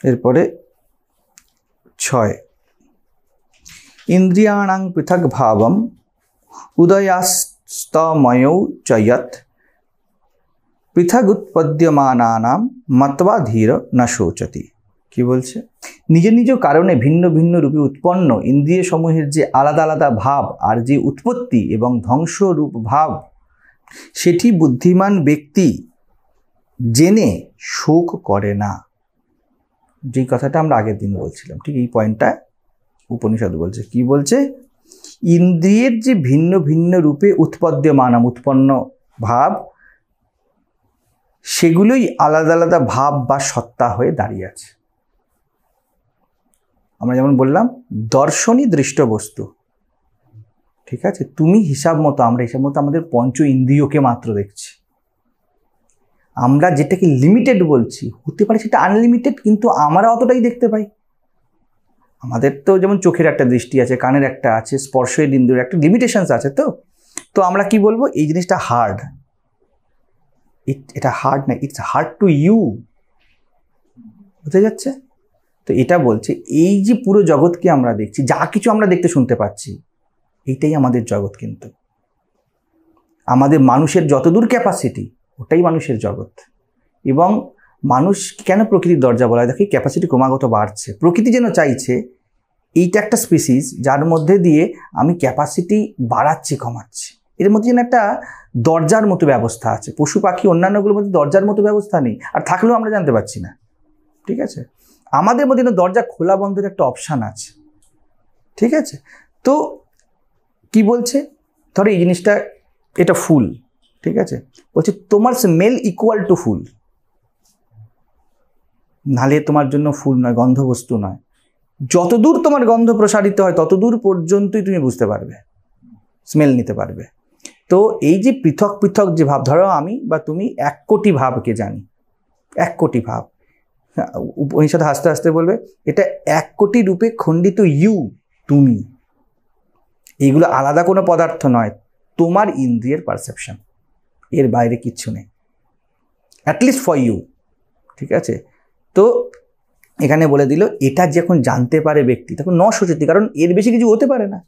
এরপরে 6 ইন্দ্রিয়াণাং পৃথক ভাবম উদয়াস্তময়ৌ চয়ত পৃথক উৎপদ্যমানানাম মত্বা ধীর না শোচতি। কি বলছে? নিজ নিজ কারণে ভিন্ন ভিন্ন রূপে উৎপন্ন ইন্দ্রিয় সমূহের যে আলাদা আলাদা ভাব আর যে উৎপত্তি এবং ধ্বংস রূপ ভাব, সেটি বুদ্ধিমান ব্যক্তি জেনে শোক করে না। যে কথাটা আমরা আগের দিন বলছিলাম, ঠিক এই পয়েন্টটা উপনিষদ বলছে। কি বলছে? ইন্দ্রিয়ের যে ভিন্ন ভিন্ন রূপে উৎপদ্যমানম উৎপন্ন ভাব, সেগুলোই আলাদা আলাদা ভাব বা সত্তা হয়ে দাঁড়িয়ে আছে। আমরা যেমন বললাম দর্শনই দৃষ্ট বস্তু, ঠিক আছে? তুমি হিসাব মতো, আমরা হিসাব মতো আমাদের পঞ্চ ইন্দ্রিয়কে মাত্র দেখছি। আমরা যেটাকে লিমিটেড বলছি, হতে পারে সেটা আনলিমিটেড, কিন্তু আমরা অতটাই দেখতে পাই। আমাদের তো যেমন চোখের একটা দৃষ্টি আছে, কানের একটা আছে, স্পর্শের ইন্দ্রিয়ের একটা লিমিটেশনস আছে। তো আমরা কি বলবো? এই জিনিসটা হার্ড। এটা হার্ড না, ইটস হার্ড টু ইউ। বুঝতে যাচ্ছে? তো এটা বলছে এই যে পুরো জগৎকে আমরা দেখছি, যা কিছু আমরা দেখতে শুনতে পাচ্ছি, এইটাই আমাদের জগৎ। কিন্তু আমাদের মানুষের যতদূর ক্যাপাসিটি, ওটাই মানুষের জগৎ। এবং মানুষ কেন প্রকৃতির দরজা বলা হয়? দেখি ক্যাপাসিটি ক্রমাগত বাড়ছে। প্রকৃতি যেন চাইছে এইটা একটা স্পিসিস যার মধ্যে দিয়ে আমি ক্যাপাসিটি বাড়াচ্ছি, কমাচ্ছি। এর মধ্যে যেন একটা দরজার মতো ব্যবস্থা আছে। পশু পাখি অন্যান্যগুলোর মধ্যে দরজার মতো ব্যবস্থা নেই, আর থাকলেও আমরা জানতে পারছি না। ঠিক আছে? আমাদের মধ্যে দরজা খোলা বন্ধের একটা অপশান আছে। ঠিক আছে? তো কি বলছে? ধরো এই জিনিসটা, এটা ফুল, ঠিক আছে? বলছে তোমার স্মেল ইকুয়াল টু ফুল, নালে তোমার জন্য ফুল নয়, গন্ধবস্তু নয়। যতদূর তোমার গন্ধ প্রসারিত হয় ততদূর পর্যন্তই তুমি বুঝতে পারবে, স্মেল নিতে পারবে। তো এই যে পৃথক পৃথক যে ভাব, ধরো আমি বা তুমি 1 কোটি ভাবকে জানি, 1 কোটি ভাব। উপনিষদ হাসতে হাসতে বলবে এটা 1 কোটি রূপে খণ্ডিত ইউ, তুমি। এইগুলো আলাদা কোনো পদার্থ নয়, তোমার ইন্দ্রিয়ের পারসেপশন, এর বাইরে কিচ্ছু নেই, অ্যাটলিস্ট ফর ইউ। ঠিক আছে? তো এখানে বলে দিল এটা যখন জানতে পারে ব্যক্তি, তখন ন শোচতি, কারণ এর বেশি কিছু হতে পারে না।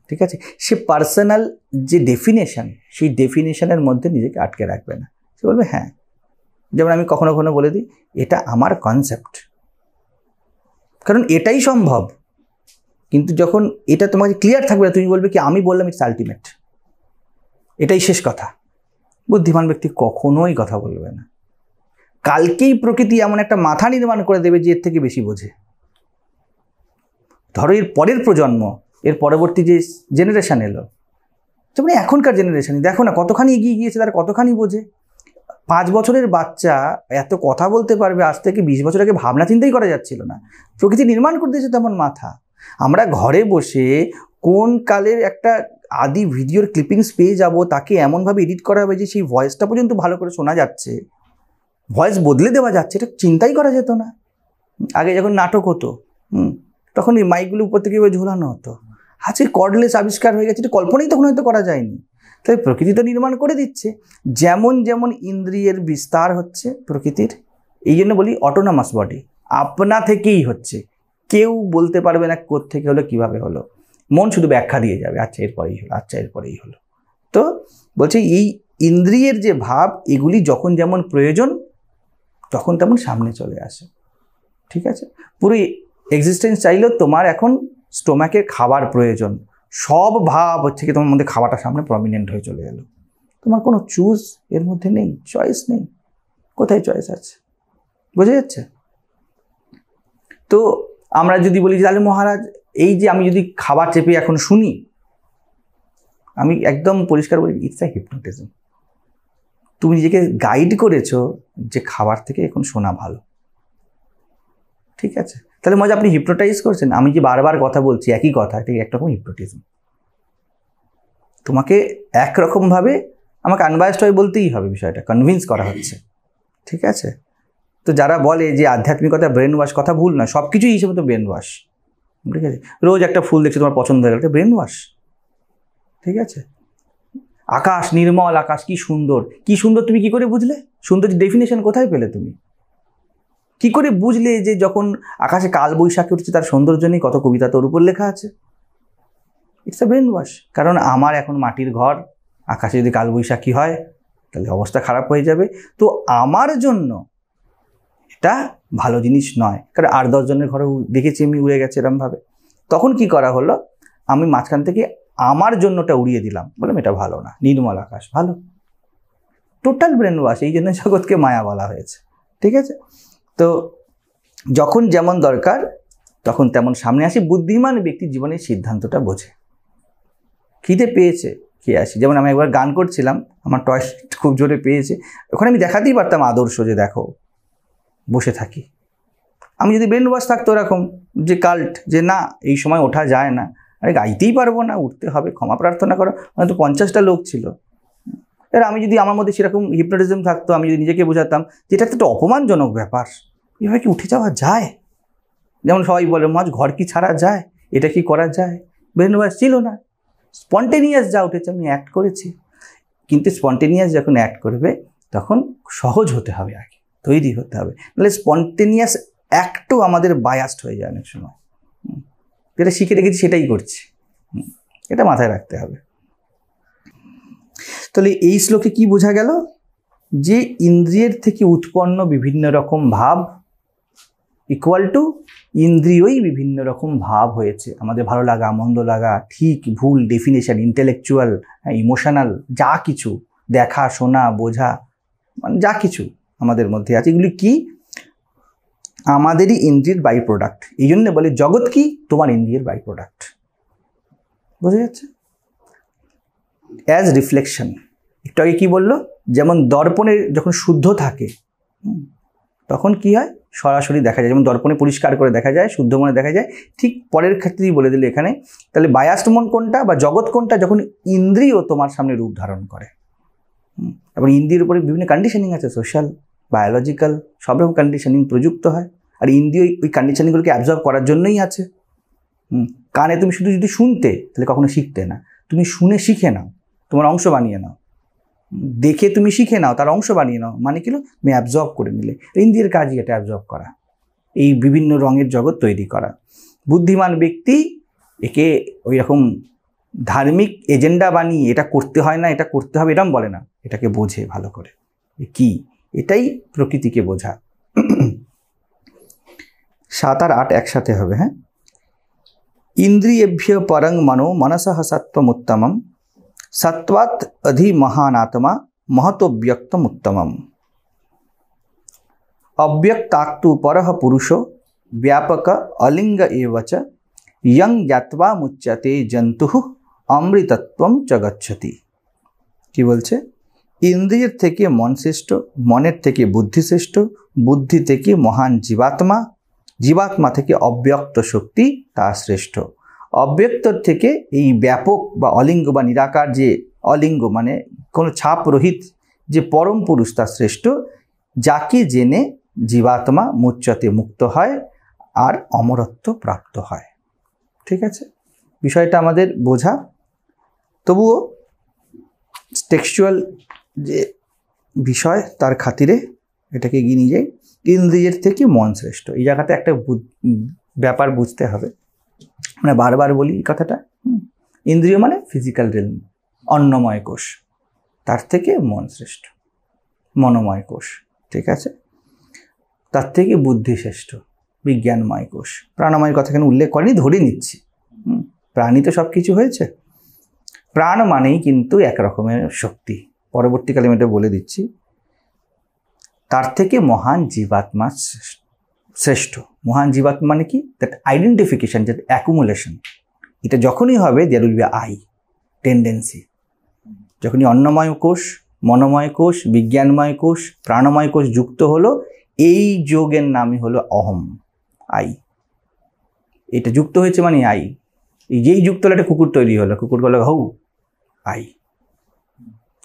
ঠিক আছে? সে পার্সোনাল যে ডেফিনেশন, সেই ডেফিনেশনের মধ্যে নিজেকে আটকে রাখবে না। সে বলবে হ্যাঁ, যেমন আমি কখনো কখনো বলে দিই এটা আমার কনসেপ্ট, কারণ এটাই সম্ভব। কিন্তু যখন এটা তোমাকে ক্লিয়ার থাকবে, তুমি বলবে কি আমি বললাম ইটস আলটিমেট, এটাই শেষ কথা। বুদ্ধিমান ব্যক্তি কখনোই কথা বলবে না। কালকেই প্রকৃতি এমন একটা মাথা নির্মাণ করে দেবে যে এর থেকে বেশি বোঝে। ধরো এর পরের প্রজন্ম, এর পরবর্তী যে জেনারেশন এলো, যেমন এখনকার জেনারেশনই দেখো না কতখানি এগিয়ে গিয়েছে, তারা কতখানি বোঝে। 5 বছরের বাচ্চা এত কথা বলতে পারবে, আজ থেকে 20 বছর আগে ভাবনা চিন্তাই করা যাচ্ছিল না। প্রকৃতি নির্মাণ করে দিয়েছে তেমন মাথা। আমরা ঘরে বসে কোন কালের একটা আদি ভিডিওর ক্লিপিংস পেয়ে যাব, তাকে এমনভাবে এডিট করা হবে যে সেই ভয়েসটা পর্যন্ত ভালো করে শোনা যাচ্ছে, ভয়েস বদলে দেওয়া যাচ্ছে, এটা চিন্তাই করা যেত না। আগে যখন নাটক হতো তখন এই মাইকগুলো উপর থেকে ঝোলানো হতো। আজকে কর্ডলেস আবিষ্কার হয়ে গেছে, এটা কল্পনাই তখন হয়তো করা যায়নি। তাই প্রকৃতি তো নির্মাণ করে দিচ্ছে। যেমন যেমন ইন্দ্রিয়ের বিস্তার হচ্ছে প্রকৃতির, এই জন্য বলি অটোনমাস বডি, আপনা থেকেই হচ্ছে। কেউ বলতে পারবে না কোত্থেকে হলো, কিভাবে হলো। মন শুধু ব্যাখ্যা দিয়ে যাবে, আচ্ছা এরপরেই হলো, আচ্ছা এরপরেই হলো। তো বলছে এই ইন্দ্রিয়ের যে ভাব, এগুলি যখন যেমন প্রয়োজন তখন তেমন সামনে চলে আসে। ঠিক আছে? পুরো এক্সিস্টেন্স চাইলেও তোমার এখন স্টোমাকের খাবার প্রয়োজন, সব ভাব হচ্ছে কি তোমার মধ্যে খাবারটা সামনে প্রমিনেন্ট হয়ে চলে গেল। তোমার কোনো চুজ এর মধ্যে নেই, চয়েস নেই। কোথায় চয়েস আছে? বোঝা যাচ্ছে? তো আমরা যদি বলি তাহলে মহারাজ এই যে আমি যদি খাবার চেপে এখন শুনি, আমি একদম পরিষ্কার বলি ইটস আ হিপনোটিজম। তুমি নিজেকে গাইড করেছো যে খাবার থেকে এখন শোনা ভালো। ঠিক আছে? তাহলে মজা আপনি হিপনোটাইজ করছেন। আমি যে বারবার কথা বলছি একই কথা, ঠিক একরকম হিপনোটিজম। তোমাকে একরকমভাবে আমাকে আনবায়াসড হয়ে বলতেই হবে, বিষয়টা কনভিন্স করা হচ্ছে। ঠিক আছে? তো যারা বলে যে আধ্যাত্মিকতা ব্রেন ওয়াশ, কথা ভুল না, সব কিছুই হিসেবে তো ব্রেন ওয়াশ। ঠিক আছে? রোজ একটা ফুল দেখছে তোমার পছন্দ হয়ে গেল, এটা ব্রেন ওয়াশ। ঠিক আছে? আকাশ, নির্মল আকাশ, কি সুন্দর, কি সুন্দর, তুমি কি করে বুঝলে? সুন্দর ডেফিনেশন কোথায় পেলে তুমি? কি করে বুঝলে যে যখন আকাশে কাল বৈশাখী উঠছে তার সৌন্দর্য নেই? কত কবিতা তোর উপর লেখা আছে। It's a brain wash. কারণ আমার এখন মাটির ঘর, আকাশে যদি কাল বৈশাখী হয় তাহলে অবস্থা খারাপ হয়ে যাবে। তো আমার জন্য এটা ভালো জিনিস নয়। কারণ 8-10 জনের ঘরে দেখেছি আমি উড়ে গেছে এরমভাবে। তখন কি করা হলো, আমি মাঝখান থেকে আমার জন্যটা উড়িয়ে দিলাম, বললাম এটা ভালো না, নির্মল আকাশ ভালো। Total brain wash. এই জন্য জগৎকে মায়া বলা হয়েছে। ঠিক আছে? তো যখন যেমন দরকার তখন তেমন সামনে আসি। বুদ্ধিমান ব্যক্তি জীবনের সিদ্ধান্তটা বোঝে। খিদে পেয়েছে, খেয়ে আসি। যেমন আমি একবার গান করছিলাম, আমার টয়লেট খুব জোরে পেয়েছে, ওখানে আমি দেখাতেই পারতাম আদর্শ যে দেখো বসে থাকি। আমি যদি ব্রেন ওয়াশ থাকতো এরকম যে কাল্ট, যে না এই সময় ওঠা যায় না, আরে গাইতেই পারবো না, উঠতে হবে, ক্ষমা প্রার্থনা করো, হয়তো 50টা লোক ছিল। এবার আমি যদি আমার মধ্যে সেরকম হিপনোটিজম থাকতো, আমি যদি নিজেকে বোঝাতাম যে এটা একটা অপমানজনক ব্যাপার, এভাবে কি উঠে যাওয়া যায়? যেমন সবাই বলে মাঝ ঘর কি ছাড়া যায়, এটা কি করা যায়? ব্রেন ওয়াশ ছিল না, স্পন্টেনিয়াস যা উঠেছে আমি অ্যাক্ট করেছি। কিন্তু স্পন্টেনিয়াস যখন অ্যাক্ট করবে তখন সহজ হতে হবে, আগে তৈরি হতে হবে, নাহলে স্পন্টেনিয়াস অ্যাক্টও আমাদের বায়াসড হয়ে যায় অনেক সময়। যেটা শিখে রেখেছি সেটাই করছি, এটা মাথায় রাখতে হবে। তাহলে এই শ্লোকে কি বোঝা গেল? যে ইন্দ্রিয়ের থেকে উৎপন্ন বিভিন্ন রকম ভাব ইকুয়াল টু ইন্দ্রিয়ই বিভিন্ন রকম ভাব হয়েছে। আমাদের ভালো লাগা, মন্দ লাগা, ঠিক ভুল, ডেফিনেশন, ইন্টেলেকচুয়াল, ইমোশনাল, যা কিছু দেখা, শোনা, বোঝা, মানে যা কিছু আমাদের মধ্যে আছে, এগুলি কি? আমাদেরই ইন্দ্রিয়ের বাই প্রোডাক্ট। এই জন্য বলে জগৎ কি? তোমার ইন্দ্রিয়ের বাই প্রোডাক্ট। বোঝা যাচ্ছে? As reflection. একটু আগে কি বললো? যেমন দর্পণের যখন শুদ্ধ থাকে তখন কি হয়? সরাসরি দেখা যায়, যেমন দর্পণে পরিষ্কার করে দেখা যায়, শুদ্ধ মনে দেখা যায়। ঠিক পরের ক্ষেত্রেই বলে দিল এখানে। তাহলে বায়াসড মন কোনটা বা জগৎ কোনটা? যখন ইন্দ্রিয় তোমার সামনে রূপ ধারণ করে। এবং ইন্দ্রিয়ের উপরে বিভিন্ন কন্ডিশনিং আছে, সোশ্যাল, বায়োলজিক্যাল, সব রকম কন্ডিশনিং প্রযুক্ত হয়। আর ইন্দ্রিয় ওই কন্ডিশনিংগুলোকে অ্যাবজর্ব করার জন্যই আছে। কানে তুমি শুধু যদি শুনতে, তাহলে কখনো শিখতে না। তুমি শুনে শিখে নাও, তোমার অংশ বানিয়ে নাও। দেখে তুমি শিখে নাও, তার অংশ বানিয়ে নাও। মানে কি? তুমি অ্যাবজর্ব করে নিলে। ইন্দ্রিয়ের কাজই এটা, অ্যাবজর্ব করা, এই বিভিন্ন রঙের জগৎ তৈরি করা। বুদ্ধিমান ব্যক্তি একে ওই রকম ধার্মিক এজেন্ডা বানিয়ে এটা করতে হয় না, এটা করতে হবে এরকম বলে না, এটাকে বোঝে ভালো করে কি। এটাই প্রকৃতিকে বোঝা। 7 আর 8 একসাথে হবে। হ্যাঁ, ইন্দ্রিয়েভ্য পরং মনো মনসঃ সত্ত্বমুত্তমম সত্ত্বাৎ অধি মহানাত্মা মহতোব্যক্তমুত্তমম অব্যক্তাত্তু পরঃ পুরুষো ব্যাপক অলিঙ্গ এব চ ইয়ং জ্ঞাত্বা মুচ্যতে জন্তুঃ অমৃতত্বম চ গচ্ছতি। কি বলছে? ইন্দ্রিয়ের থেকে মন শ্রেষ্ঠ, মনের থেকে বুদ্ধি শ্রেষ্ঠ, বুদ্ধি থেকে মহান জীবাত্মা, জীবাত্মা থেকে অব্যক্ত শক্তি তা শ্রেষ্ঠ। অব্যক্তর থেকে এই ব্যাপক বা অলিঙ্গ বা নিরাকার, যে অলিঙ্গ মানে কোনো ছাপ রহিত যে পরম পুরুষ তা শ্রেষ্ঠ, যাকে জেনে জীবাত্মা মুচ্যতে মুক্ত হয় আর অমরত্ব প্রাপ্ত হয়। ঠিক আছে, বিষয়টা আমাদের বোঝা। তবুও টেক্সচুয়াল যে বিষয় তার খাতিরে এটাকে এগিয়ে নিয়ে যাই। ইন্দ্রিয়ের থেকে মন শ্রেষ্ঠ, এই জায়গাতে একটা ব্যাপার বুঝতে হবে। মানে বারবার বলি এই কথাটা, ইন্দ্রিয় মানে ফিজিক্যাল রিলম, অন্নময় কোষ, তার থেকে মন শ্রেষ্ঠ, মনোময় কোষ। ঠিক আছে, তার থেকে বুদ্ধি শ্রেষ্ঠ, বিজ্ঞানময় কোষ। প্রাণময় কথা কেন উল্লেখ করেনি, ধরে নিচ্ছি। প্রাণী তো সব কিছু হয়েছে। প্রাণ মানেই কিন্তু এক রকমের শক্তি। পরবর্তীকালে আমি এটা বলে দিচ্ছি। তার থেকে মহান জীবাত্মা শ্রেষ্ঠ। মহান জীবাত্মা মানে কি? দ্যাট আইডেন্টিফিকেশন, দ্যাট অ্যাকুমুলেশন, এটা যখনই হবে there will be a tendency. যখনই অন্নময় কোষ, মনোময় কোষ, বিজ্ঞানময় কোষ, প্রাণময় কোষ যুক্ত হলো, এই যোগের নামই হলো অহম, আই। এটা যুক্ত হয়েছে মানে আই। এই যেই যুক্ত হলে একটা কুকুর তৈরি হলো, কুকুর বলে হৌ আই।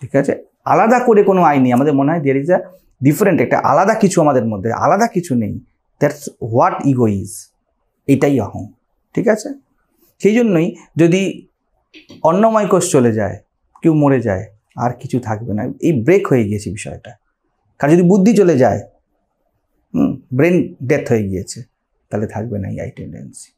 ঠিক আছে, আলাদা করে কোনো আই নেই। আমাদের মনে হয় দেয়ার ইজ আ ডিফারেন্ট, একটা আলাদা কিছু আমাদের মধ্যে, আলাদা কিছু নেই। দ্যাটস হোয়াট ইগো ইজ, এটাই অহং। ঠিক আছে, সেই জন্যই যদি অন্নময় কোষ চলে যায়, কেউ মরে যায়, আর কিছু থাকবে না। এই ব্রেক হয়ে গিয়েছে বিষয়টা। কারণ যদি বুদ্ধি চলে যায়, ব্রেন ডেথ হয়ে গিয়েছে, তাহলে থাকবে না এই আই টেন্ডেন্সি।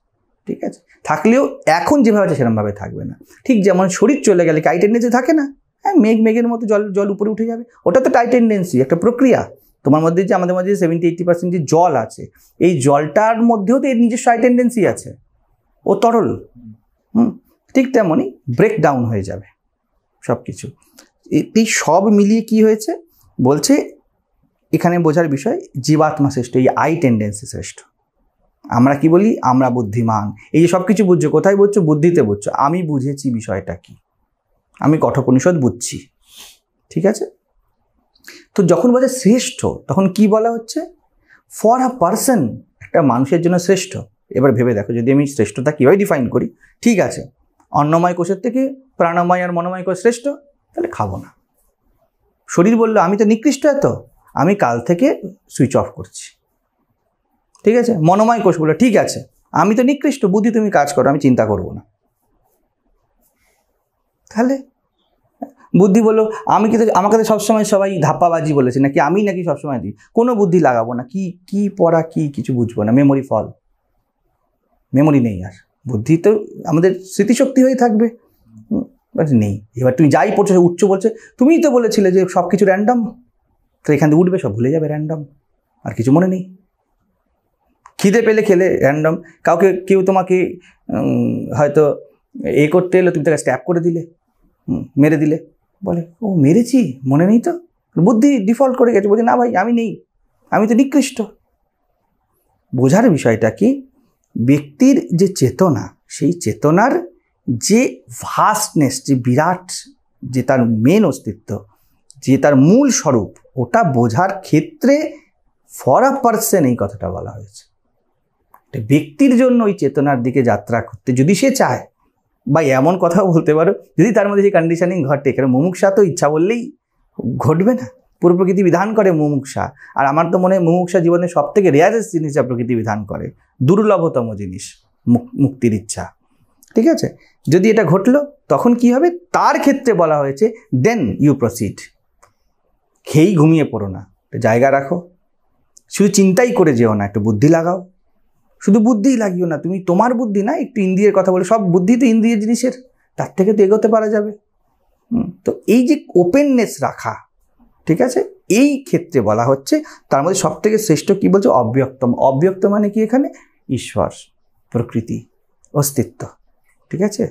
ঠিক আছে, থাকলেও এখন যেভাবে আছে সেরকমভাবে থাকবে না। ঠিক যেমন শরীর চলে গেলে কি আই টেন্ডেন্সি থাকে না? হ্যাঁ, মেঘের মতো জল উপরে উঠে যাবে, ওটা তো আই টেন্ডেন্সি, একটা প্রক্রিয়া। তোমার মধ্যে যে আমাদের মধ্যে 70-80% যে জল আছে, এই জলটার মধ্যেও তো এর নিজস্ব আই টেন্ডেন্সি আছে, ও তরল। ঠিক তেমনই ব্রেক ডাউন হয়ে যাবে সব কিছু। এই সব মিলিয়ে কি হয়েছে বলছে এখানে বোঝার বিষয়, জীবাত্মা শ্রেষ্ঠ, এই আই টেন্ডেন্সি শ্রেষ্ঠ। আমরা কি বলি? আমরা বুদ্ধিমান। এই যে সব কিছু বুঝছো, কোথায় বুঝছো? বুদ্ধিতে বুঝছো। আমি বুঝেছি বিষয়টা কি, আমি কঠোপনিষদ বুঝছি। ঠিক আছে, তো যখন বলে শ্রেষ্ঠ, তখন কি বলা হচ্ছে? ফর আ পার্সন, একটা মানুষের জন্য শ্রেষ্ঠ। এবার ভেবে দেখো, যদি আমি শ্রেষ্ঠতা কীভাবে ডিফাইন করি, ঠিক আছে, অন্নময় কোষের থেকে প্রাণময় আর মনোময় কোষ শ্রেষ্ঠ, তাহলে খাবো না। শরীর বললো আমি তো নিকৃষ্ট, এত আমি কাল থেকে সুইচ অফ করছি। ঠিক আছে, মনোময় কোষ বললো ঠিক আছে আমি তো নিকৃষ্ট, বুদ্ধি তুমি কাজ করো, আমি চিন্তা করবো না। তাহলে বুদ্ধি বললো আমাকে তো সবসময় সবাই ধাপ্পাবাজি বলেছে, নাকি আমি নাকি সবসময় দিই, কোনো বুদ্ধি লাগাবো না, কি পড়া কি কিছু বুঝবো না, মেমোরি ফল, মেমোরি নেই আর, বুদ্ধি তো আমাদের স্মৃতিশক্তি হয়ে থাকবে, নেই। এবার তুমি যাই পড়ছো উঠছো, বলছে তুমিই তো বলেছিলে যে সব কিছু র্যান্ডম, তো এখান থেকে উঠবে সব ভুলে যাবে, র্যান্ডম, আর কিছু মনে নেই। খিদে পেলে খেলে র্যান্ডম, কেউ তোমাকে হয়তো করতে এলো, তুমি তাকে স্ট্যাপ করে দিলে, মেরে দিলে, বলে ও মেরেছি, মনে নেই তো, বুদ্ধি ডিফল্ট করে গেছে, বলছে না ভাই আমি নেই, আমি তো নিকৃষ্ট। বোঝার বিষয়টা কি? ব্যক্তির যে চেতনা, সেই চেতনার যে ভাস্টনেস, যে বিরাট, যে তার মেন অস্তিত্ব, যে তার মূল স্বরূপ, ওটা বোঝার ক্ষেত্রে ফর আ পার্সন এই কথাটা বলা হয়েছে। ব্যক্তির জন্য ওই চেতনার দিকে যাত্রা করতে যদি সে চায়, বা এমন কথাও বলতে পারো, যদি তার মধ্যে যে কন্ডিশনিং ঘটে, কারণ মুমুক্ষা তো ইচ্ছা বললেই ঘটবে না, পুরো প্রকৃতি বিধান করে মুমুক্ষা। আর আমার তো মনে হয় মুমুক্ষা জীবনের সব থেকে রেয়ারেস্ট জিনিস যা প্রকৃতি বিধান করে, দুর্লভতম জিনিস, মুক্তির ইচ্ছা। ঠিক আছে, যদি এটা ঘটলো তখন কি হবে? তার ক্ষেত্রে বলা হয়েছে দেন ইউ প্রসিড। খেয়েই ঘুমিয়ে পড়ো না, জায়গা রাখো, শুধু চিন্তাই করে যেও না, একটু বুদ্ধি লাগাও। শুধু বুদ্ধিই লাগিও না, তুমি তোমার বুদ্ধি না, একটু ইন্দ্রিয়ের কথা বলে, সব বুদ্ধি তো ইন্দ্রিয় জিনিসের, তার থেকে তো এগোতে পারা যাবে। তো এই যে ওপেননেস রাখা, ঠিক আছে, এই ক্ষেত্রে বলা হচ্ছে তার মধ্যে সব থেকে শ্রেষ্ঠ কি বলছে? অব্যক্তম। অব্যক্ত মানে কি? এখানে ঈশ্বর, প্রকৃতি, অস্তিত্ব। ঠিক আছে,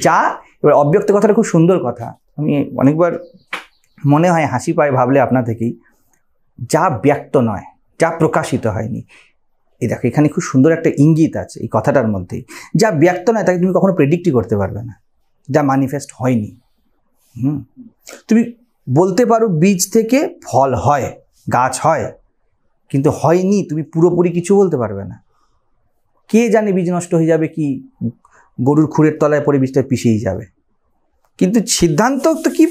যা, এবার অব্যক্ত কথাটা খুব সুন্দর কথা, আমি অনেকবার মনে হয় হাসি পায় ভাবলে আপনা থেকেই, যা ব্যক্ত নয়, যা প্রকাশিত হয়নি। এই দেখো এখানে খুব সুন্দর একটা ইঙ্গিত আছে এই কথাটার মধ্যেই। যা ব্যক্ত নয় তাকে তুমি কখনো প্রেডিক্টই করতে পারবে না, যা ম্যানিফেস্ট হয়নি। তুমি বলতে পারো বীজ থেকে ফল হয়, গাছ হয়, কিন্তু হয়নি তুমি পুরোপুরি কিছু বলতে পারবে না। কে জানে বীজ নষ্ট হয়ে যাবে, কি গরুর খুরের তলায় পরে বীজটা পিষেই যাবে, কিন্তু সিদ্ধান্ত তো কি,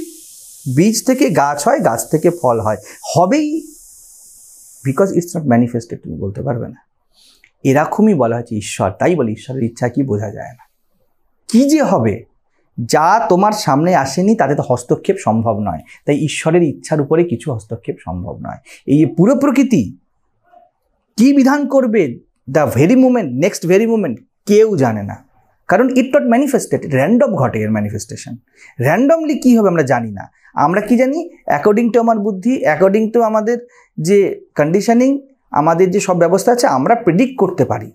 বীজ থেকে গাছ হয়, গাছ থেকে ফল হয়, হবেই, বিকজ ইটস নট ম্যানিফেস্টেড, তুমি বলতে পারবে না। এরকমই বলা হয়েছে ঈশ্বর। তাই বলি ঈশ্বরের ইচ্ছা কি বোঝা যায় না, কি যে হবে, যা তোমার সামনে আসেনি তাতে তো হস্তক্ষেপ সম্ভব নয়। তাই ঈশ্বরের ইচ্ছার উপরে কিছু হস্তক্ষেপ সম্ভব নয়। এই পুরো প্রকৃতি কি বিধান করবে the very moment, next very moment, কেউ জানে না, কারণ ইট নট ম্যানিফেস্টেড, র্যান্ডম ঘটে এর ম্যানিফেস্টেশন। র্যান্ডমলি কী হবে আমরা জানি না। আমরা কি জানি? অ্যাকর্ডিং টু আমার বুদ্ধি, অ্যাকর্ডিং টু আমাদের যে কন্ডিশনিং, আমাদের যে সব ব্যবস্থা আছে, আমরা প্রেডিক্ট করতে পারি,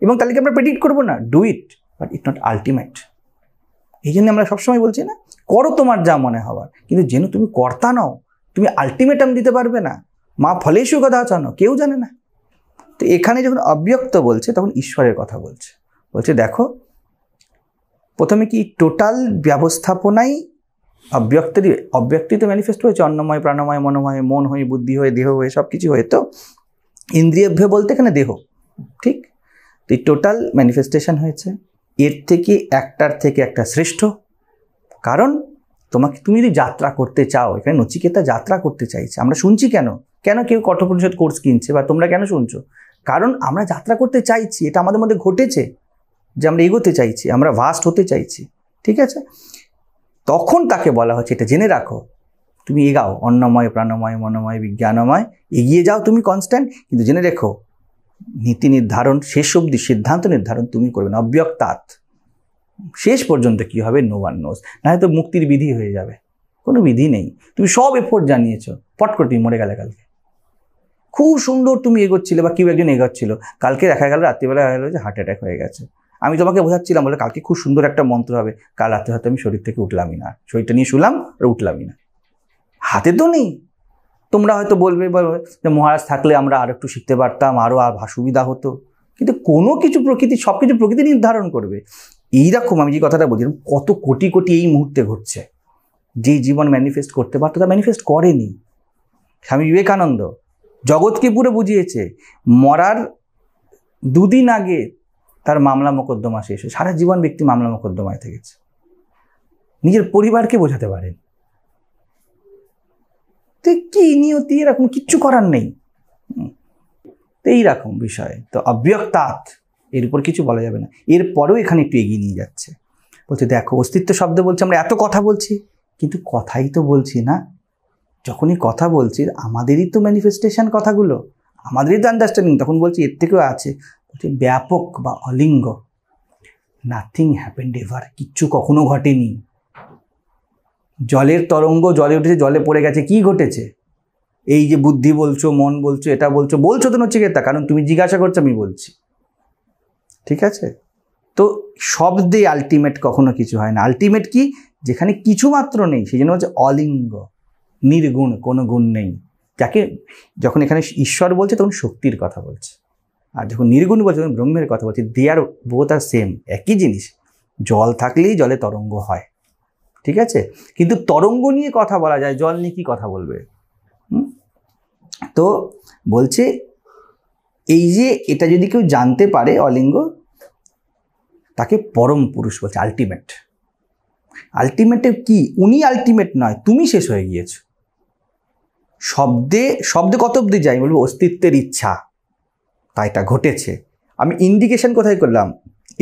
এবং তাহলে কি আমরা প্রেডিক্ট করবো না? Do it, but it not ultimate. এই জন্য আমরা সবসময় বলছি না, করো তোমার যা মনে হওয়ার, কিন্তু যেন তুমি কর্তা নও, তুমি আলটিমেটাম দিতে পারবে না। মা ফলেষু কথা জানো, কেউ জানে না। তো এখানে যখন অব্যক্ত বলছে তখন ঈশ্বরের কথা বলছে। বলছে দেখো, প্রথমে কি টোটাল ব্যবস্থাপনাই অব্যক্তিতে ম্যানিফেস্ট হয়েছে, অন্নময়, প্রাণময়, মনোময়, মন হয়ে, বুদ্ধি হয়ে, দেহ হয়ে, সব কিছু হয়ে। তো ইন্দ্রিয়ভ্য বলতে এখানে দেহ, ঠিক? তো এই টোটাল ম্যানিফেস্টেশন হয়েছে। এর থেকে একটার থেকে একটা শ্রেষ্ঠ, কারণ তুমি যদি যাত্রা করতে চাও, এখানে নচিকেতা যাত্রা করতে চাইছে। আমরা শুনছি কেন কেউ কঠোপনিষদ কোর্স কিনছে, বা তোমরা কেন শুনছো? কারণ আমরা যাত্রা করতে চাইছি, এটা আমাদের মধ্যে ঘটেছে যে আমরা এগোতে চাইছি, আমরা ভাস্ট হতে চাইছি। ঠিক আছে, তখন তাকে বলা হচ্ছে এটা জেনে রাখো, তুমি এগাও, অন্নময়, প্রাণময়, মনোময়, বিজ্ঞানময়, এগিয়ে যাও তুমি কনস্ট্যান্ট, কিন্তু জেনে রেখো নীতি নির্ধারণ শেষ অবধি সিদ্ধান্ত নির্ধারণ তুমি করবে না, অব্যক্তাৎ। শেষ পর্যন্ত কি হবে নো ওয়ান নোজ, না হয়তো মুক্তির বিধি হয়ে যাবে। কোনো বিধি নেই, তুমি সব এফোর্ট জানিয়েছো, পট করে তুমি মরে গেলে কালকে। খুব সুন্দর তুমি এগোচ্ছিলে বা কেউ একজন এগোচ্ছিল, কালকে দেখা গেল রাত্রিবেলা হয়ে গেলো যে হার্ট অ্যাটাক হয়ে গেছে। আমি তোমাকে বোঝাচ্ছিলাম বলে কালকে খুব সুন্দর একটা মন্ত্র হবে, কাল রাতে হয়তো আমি শরীর থেকে উঠলামই না, শরীরটা নিয়ে শুলাম আর উঠলামই না। হাতে তো নেই। তোমরা হয়তো বলবে যে মহারাজ থাকলে আমরা আর একটু শিখতে পারতাম, আরও সুবিধা হতো, কিন্তু কোনো কিছু প্রকৃতি, সব কিছু প্রকৃতি নির্ধারণ করবে। এইরকম আমি যে কথাটা বলছিলাম, কত কোটি কোটি এই মুহূর্তে ঘটছে। যে জীবন ম্যানিফেস্ট করতে পারতো তা ম্যানিফেস্ট করেনি। স্বামী বিবেকানন্দ জগৎকে পুরো বুঝিয়েছে, মরার 2 দিন আগে তার মামলা মোকদ্দমা শেষ হয়ে, সারা জীবন ব্যক্তি মামলা মোকদ্দমায় থেকেছে, নিজের পরিবারকে বোঝাতে পারেন। তো কি নিয়তি, এরকম কিচ্ছু করার নেই। তো এইরকম বিষয়। তো অব্যক্তাৎ, এর উপর কিছু বলা যাবে না। এরপরেও এখানে একটু এগিয়ে নিয়ে যাচ্ছে, বলছে দেখো অস্তিত্ব শব্দ বলছে, আমরা এত কথা বলছি কিন্তু কথাই তো বলছি না। যখনই কথা বলছি আমাদেরই তো ম্যানিফেস্টেশন কথাগুলো, আমাদেরই তো আন্ডারস্ট্যান্ডিং। তখন বলছি এর থেকেও আছে, বলছে ব্যাপক বা অলিঙ্গ, নাথিং হ্যাপেন্ড এভার, কিচ্ছু কখনো ঘটেনি। জলের তরঙ্গ জলে উঠেছে, জলে পড়ে গেছে, কি ঘটেছে? এই যে বুদ্ধি বলছো, মন বলছো, এটা বলছো, বলছো তো নচিকেতা, কারণ তুমি জিজ্ঞাসা করছো, আমি বলছি, ঠিক আছে? তো শব্দে আলটিমেট কখনো কিছু হয় না। আলটিমেট কি? যেখানে কিছু মাত্র নেই, সেই জন্য হচ্ছে অলিঙ্গ, নির্গুণ, কোনো গুণ নেই। যাকে যখন এখানে ঈশ্বর বলছে তখন শক্তির কথা বলছে, আর যখন নির্গুণ বলছে তখন ব্রহ্মের কথা বলছে। দে আর বোথ আর সেম, একই জিনিস। জল থাকলেই জলে তরঙ্গ হয়, ঠিক আছে? কিন্তু তরঙ্গ নিয়ে কথা বলা যায়, জল নিয়ে কি কথা বলবে? তো বলছে এই যে এটা যদি কেউ জানতে পারে অলিঙ্গ, তাকে পরম পুরুষ বলছে, আলটিমেট। আলটিমেটে কি? উনি আলটিমেট নয়, তুমি শেষ হয়ে গিয়েছো। শব্দে কত অব্দি যাই, বলবো অস্তিত্বের ইচ্ছা, তাই এটা ঘটেছে। আমি ইন্ডিকেশন কোথায় করলাম?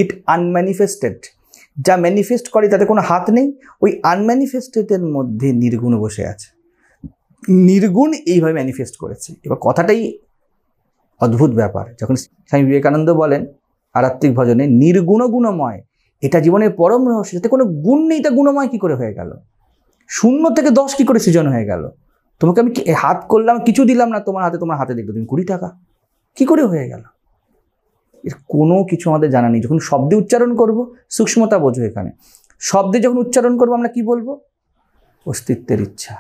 ইট আনম্যানিফেস্টেড। যা ম্যানিফেস্ট করে তাতে কোনো হাত নেই, ওই আনম্যানিফেস্টেডের মধ্যে নির্গুণ বসে আছে। নির্গুণ এইভাবে ম্যানিফেস্ট করেছে। এবার কথাটাই অদ্ভুত ব্যাপার। যখন স্বামী বিবেকানন্দ বলেন আধ্যাত্মিক ভজনে, নির্গুণ গুণময়, এটা জীবনের পরম রহস্য। যাতে কোনো গুণ নেই, তা গুণময় কী করে হয়ে গেল? 0 থেকে 10 কী করে সৃজন হয়ে গেল? তোমাকে আমি হাত করলাম, কিছু দিলাম না তোমার হাতে দেখলো তুমি 20 টাকা, কী করে হয়ে গেল? এর কোনো কিছু আমাদের জানা নেই। যখন শব্দে উচ্চারণ করব, সূক্ষ্মতা বোঝো এখানে, শব্দে যখন উচ্চারণ করবো আমরা কি বলবো? অস্তিত্বের ইচ্ছা।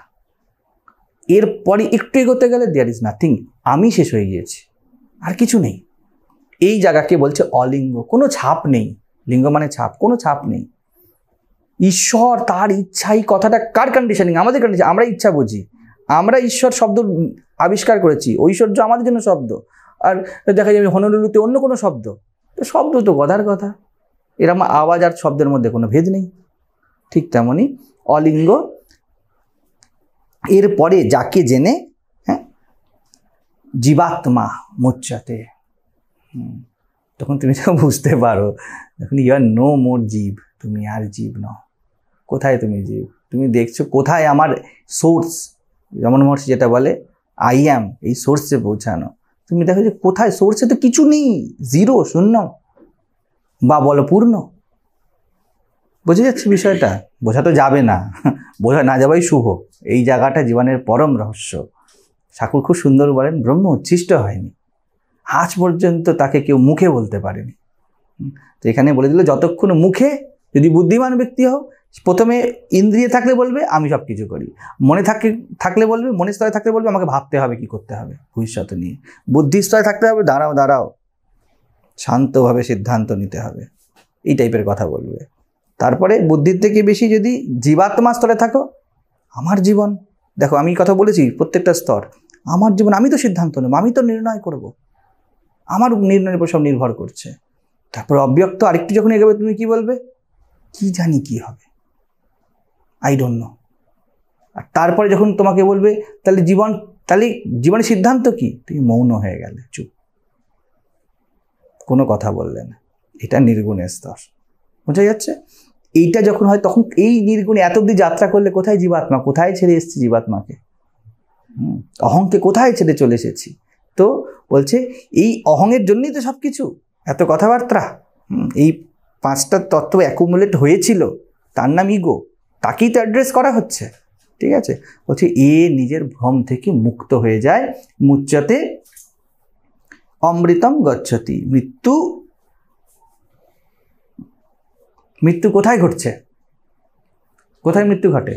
এরপরে একটু এগোতে গেলে দেয়ার ইজ নাথিং, আমি শেষ হয়ে গিয়েছি, আর কিছু নেই। এই জায়গাকে বলছে অলিঙ্গ, কোনো ছাপ নেই। লিঙ্গ মানে ছাপ, কোনো ছাপ নেই। ঈশ্বর তার ইচ্ছাই, কথাটা কার কন্ডিশনিং? আমাদের কন্ডিশন। আমরা ইচ্ছা বুঝি, আমরা ঈশ্বর শব্দ আবিষ্কার করেছি, ঐশ্বর্য আমাদের জন্য শব্দ। আর দেখা যাবে হনলুলুতে অন্য কোনো শব্দ, শব্দ তো কথার কথা। এরকম আওয়াজ আর শব্দের মধ্যে কোনো ভেদ নেই। ঠিক তেমনই অলিঙ্গ। এরপরে যাকে জেনে জীবাত্মা মুচ্যতে, তখন তুমি তো বুঝতে পারো, যখন ইউ আর নো মোর জীব, তুমি আর জীব নও। কোথায় তুমি জীব? তুমি দেখছো কোথায় আমার সোর্স, রমন মহর্ষি যেটা বলে আই অ্যাম, এই সোর্সে পৌঁছানো। তুমি দেখো যে কোথায় সোর্সে তো কিছু নেই, জিরো, শূন্য, বা বলো পূর্ণ। বুঝে যাচ্ছে বিষয়টা? বোঝা তো যাবে না, বোঝা না যাবাই শুভ। এই জায়গাটা জীবনের পরম রহস্য। ঠাকুর খুব সুন্দর বলেন, ব্রহ্ম উচ্ছিষ্ট হয়নি, আজ পর্যন্ত তাকে কেউ মুখে বলতে পারেনি। তো এখানে বলে দিল, যতক্ষণ মুখে, যদি বুদ্ধিমান ব্যক্তি হও, প্রথমে ইন্দ্রিয়ে থাকলে বলবে আমি সব কিছু করি, মনে থাকলে বলবে, মনের স্তরে থাকলে বলবে আমাকে ভাবতে হবে কি করতে হবে ভবিষ্যৎ নিয়ে, বুদ্ধির স্তরে থাকতে হবে দাঁড়াও শান্তভাবে সিদ্ধান্ত নিতে হবে, এই টাইপের কথা বলবে। তারপরে বুদ্ধির থেকে বেশি যদি জীবাত্মা স্তরে থাকো, আমার জীবন, দেখো আমি কথা বলেছি প্রত্যেকটা স্তর, আমার জীবন আমি তো সিদ্ধান্ত নেব, আমি তো নির্ণয় করব, আমার নির্ণয়ের উপর সব নির্ভর করছে। তারপর অব্যক্ত আরেকটু যখন এগোবে, তুমি কি বলবে? কি জানি কি হবে, আই ডোন্ট নো। আর তারপরে যখন তোমাকে বলবে তাহলে জীবনের সিদ্ধান্ত কি, তুমি মৌন হয়ে গেলে, চুপ, কোনো কথা বললে না। এটা নির্গুণের স্তর, বোঝা যাচ্ছে? এইটা যখন হয় তখন এই নির্গুণে এত অব্দি যাত্রা করলে কোথায় জীবাত্মা, কোথায় ছেড়ে এসেছি জীবাত্মাকে, অহংকে কোথায় ছেড়ে চলে এসেছি। তো বলছে এই অহংয়ের জন্যই তো সব কিছু, এত কথাবার্তা। এই 5টা তত্ত্ব অ্যাকুমুলেট হয়েছিল, তার নাম ইগো, তাকেই তো অ্যাড্রেস করা হচ্ছে। ঠিক আছে, বলছে এ নিজের ভ্রম থেকে মুক্ত হয়ে যায়। মুচ্যতে অমৃতম গচ্ছতি। মৃত্যু কোথায় ঘটছে? কোথায় মৃত্যু ঘটে?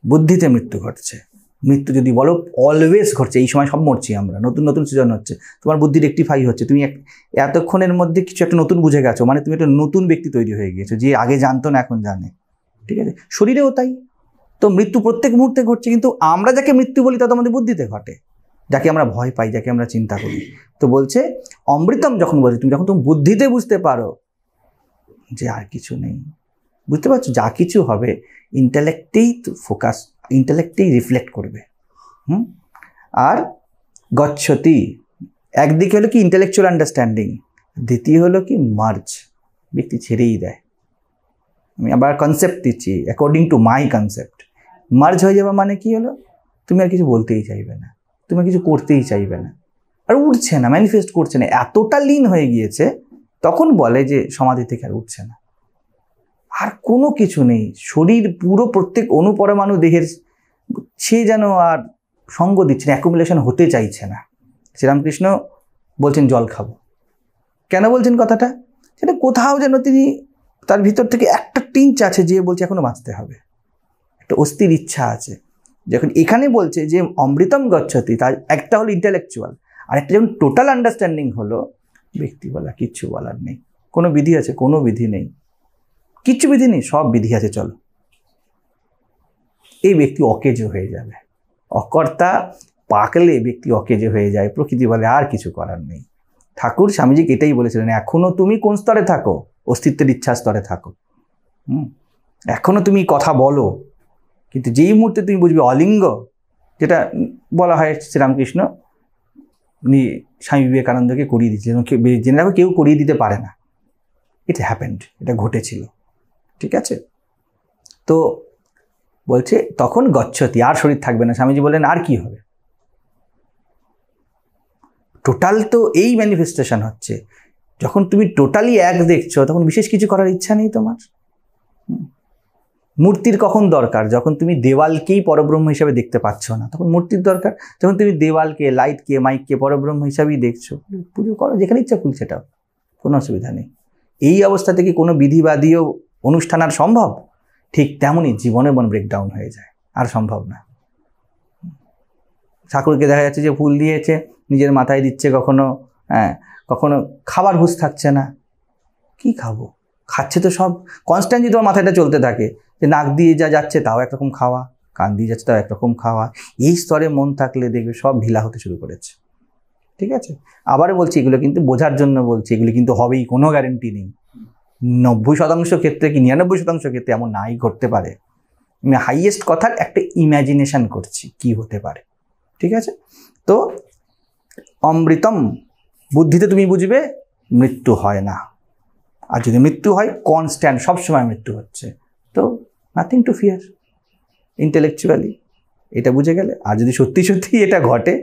বুদ্ধিতে মৃত্যু ঘটছে। মৃত্যু যদি বলো অলওয়েজ ঘটছে, এই সময় সব মরছি আমরা, নতুন নতুন সৃজন হচ্ছে, তোমার বুদ্ধি রেকটিফাই হচ্ছে, তুমি এতক্ষণের মধ্যে কিছু একটা নতুন বুঝে গেছো, মানে তুমি একটা নতুন ব্যক্তি তৈরি হয়ে গিয়েছো, যে আগে জানতো না এখন জানে। ঠিক আছে, শরীরেও তাই। তো মৃত্যু প্রত্যেক মুহূর্তে ঘটছে, কিন্তু আমরা যাকে মৃত্যু বলি তা তো আমাদের বুদ্ধিতে ঘটে, যাকে আমরা ভয় পাই, যাকে আমরা চিন্তা করি। তো বলছে অমৃতম যখন বলছে, তুমি যখন তুমি বুদ্ধিতে বুঝতে পারো যে আর কিছু নেই, বুঝতে পারছো যা কিছু হবে ইন্টেলেক্টেই ফোকাস, ইন্টেলেক্টেই রিফ্লেক্ট করবে। আর গচ্ছতি একদিকে হলো কি ইন্টেলেকচুয়াল আন্ডারস্ট্যান্ডিং, দ্বিতীয় হলো কি মার্জ, ব্যক্তি ছেড়েই দেয়। আমি আবার কনসেপ্ট দিচ্ছি according to my concept. Merge হয়ে যাওয়া মানে কি হলো, তুমি আর কিছু বলতেই চাইবে না, তুমি আর কিছু করতেই চাইবে না, আর উঠছে না, ম্যানিফেস্ট করছে না, এতটা লীন হয়ে গিয়েছে। তখন বলে যে সমাধি থেকে আর উঠছে না, আর কোনো কিছু নেই, শরীর পুরো প্রত্যেক অনুপরমাণু দেহের সে যেন আর সঙ্গ দিচ্ছে না, অ্যাকুমুলেশন হতে চাইছে না। শ্রীরামকৃষ্ণ বলছেন জল খাবো, কেন বলছেন কথাটা? সেটা কোথাও যেন তিনি তার ভিতর থেকে একটা টিঞ্চ আছে যে বলছে এখনো বাঁচতে হবে, একটা অস্থির ইচ্ছা আছে। যখন এখানে বলছে যে অমৃতম গচ্ছতি, তার একটা হলো ইন্টেলেকচুয়াল, আর একটা যখন টোটাল আন্ডারস্ট্যান্ডিং হলো, ব্যক্তি বলা কিচ্ছু বলার নেই। কোনো বিধি আছে? কোনো বিধি নেই, কিচ্ছু বিধি নেই, সব বিধি আছে, চলো। এই ব্যক্তি অকেজো হয়ে যাবে, অকর্তা পাকলে ব্যক্তি অকেজো হয়ে যায়। প্রকৃতি বলে আর কিছু করার নেই। ঠাকুর স্বামীজি এটাই বলেছিলেন, এখনো তুমি কোন স্তরে থাকো? অস্তিত্বের ইচ্ছা স্তরে থাকো। এখনো তুমি কথা বলো, কিন্তু যেই মুহূর্তে তুমি বুঝবে অলিঙ্গ, যেটা বলা হয় শ্রীরামকৃষ্ণ স্বামী বিবেকানন্দকে করিয়ে দিচ্ছিলেন, জেনে রাখো কেউ করিয়ে দিতে পারে না, ইট হ্যাপেন্ড, এটা ঘটেছিল। ঠিক আছে, তো বলছে তখন গচ্ছতি, আর শরীর থাকবে না। স্বামীজি বললেন আর কি হবে? টোটাল তো এই ম্যানিফেস্টেশন হচ্ছে। যখন তুমি টোটালি এক দেখছো, তখন বিশেষ কিছু করার ইচ্ছা নেই তোমার। মূর্তির কখন দরকার? যখন তুমি দেওয়ালকেই পরব্রহ্ম হিসাবে দেখতে পাচ্ছ না, তখন মূর্তির দরকার। যখন তুমি দেওয়ালকে, লাইটকে, মাইককে পরব্রহ্ম হিসাবেই দেখছো, পুজো করো, যেখানে ইচ্ছা খুলছে, সেটাও কোনো অসুবিধা নেই। এই অবস্থা থেকে কোনো বিধিবাদীয় অনুষ্ঠান আর সম্ভব? ঠিক তেমনই জীবনে মন ব্রেকডাউন হয়ে যায়, আর সম্ভব না। ঠাকুরকে দেখা যাচ্ছে যে ফুল দিয়েছে, নিজের মাথায় দিচ্ছে, কখনো কখনো খাবার হুঁশ থাকছে না, কি খাবো? খাচ্ছে তো সব কনস্ট্যান্টলি, তোমার মাথাটা চলতে থাকে যে নাক দিয়ে যা যাচ্ছে তাও একরকম খাওয়া, কান দিয়ে যাচ্ছে তাও একরকম খাওয়া। এই স্তরে মন থাকলে দেখবে সব ঢিলা হতে শুরু করেছে। ঠিক আছে, আবারও বলছি, এগুলো কিন্তু বোঝার জন্য বলছি, এগুলো কিন্তু হবেই, কোনো গ্যারেন্টি নেই। 90% ক্ষেত্রে কি 99% ক্ষেত্রে এমন নাই ঘটতে পারে। আমি হাইয়েস্ট কথার একটা ইম্যাজিনেশন করছি কি হতে পারে। ঠিক আছে, তো অমৃতম বুদ্ধিতে তুমি বুঝবে মৃত্যু হয় না, আর যদি মৃত্যু হয় কনস্ট্যান্ট, সবসময় মৃত্যু হচ্ছে, তো নাথিং টু ফিয়ার ইন্টেলেকচুয়ালি, এটা বুঝে গেলে। আর যদি সত্যি সত্যি এটা ঘটে,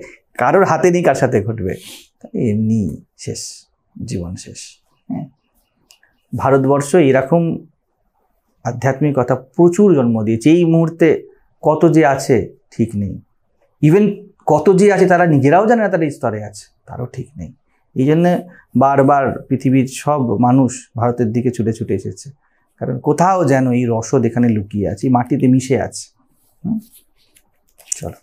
কারোর হাতে নেই কার সাথে ঘটবে, তাহলে এমনি শেষ, জীবন শেষ। হ্যাঁ, ভারতবর্ষ এরকম আধ্যাত্মিকতা প্রচুর জন্ম দিয়েছে। এই মুহূর্তে কত যে আছে ঠিক নেই, ইভেন কত যে আছে তারা নিজেরাও জানে না তারা এই স্তরে আছে, তারও ঠিক নেই। এই জন্যে বারবার পৃথিবীর সব মানুষ ভারতের দিকে ছুটে ছুটে এসেছে, কারণ কোথাও যেন এই রসদ এখানে লুকিয়ে আছে, মাটিতে মিশে আছে। চলো।